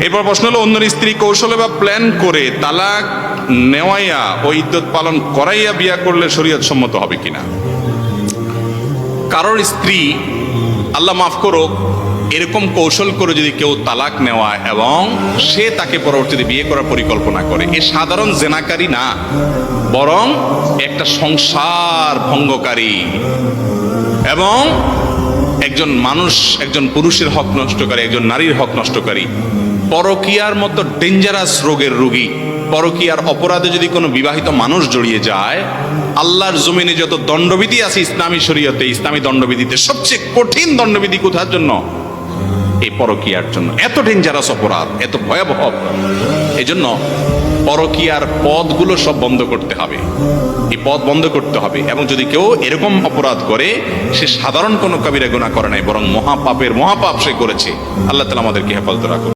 এরপর প্রশ্ন হলো, অন্যের স্ত্রী কৌশলে বা প্ল্যান করে তালাক নেওয়াইয়া ও ইদ্যত পালন করাইয়া বিয়া করলে শরীয়ত সম্মত হবে কিনা। কারোর স্ত্রী, আল্লাহ মাফ করুক, এরকম কৌশল করে যদি কেউ তালাক নেওয়া এবং সে তাকে পরবর্তীতে বিয়ে করার পরিকল্পনা করে, এ সাধারণ জেনাকারী না, বরং একটা সংসার ভঙ্গকারী এবং একজন মানুষ, একজন পুরুষের হক নষ্টকারী, একজন নারীর হক নষ্টকারী, পরকীয়ার মতো ডেঞ্জারাস রোগের রোগী। পরকীয়ার অপরাধে যদি কোনো বিবাহিত মানুষ জড়িয়ে যায়, আল্লাহর জমিনে যত দণ্ডবিধি আছে ইসলামী শরীয়তে, ইসলামী দণ্ডবিধিতে সবচেয়ে কঠিন দণ্ডবিধি কোথার জন্য? এই পরকীয়ার জন্য। এত ডেঞ্জারাস অপরাধ, এত ভয়াবহ। এই জন্য পরকীয়ার পথগুলো সব বন্ধ করতে হবে, এই পথ বন্ধ করতে হবে। এবং যদি কেউ এরকম অপরাধ করে, সে সাধারণ কোনো কবিরা গুনাহ করে নাই, বরং মহাপাপের মহাপাপ সে করেছে। আল্লাহ তাআলা আমাদেরকে হেফাজত রাখুন।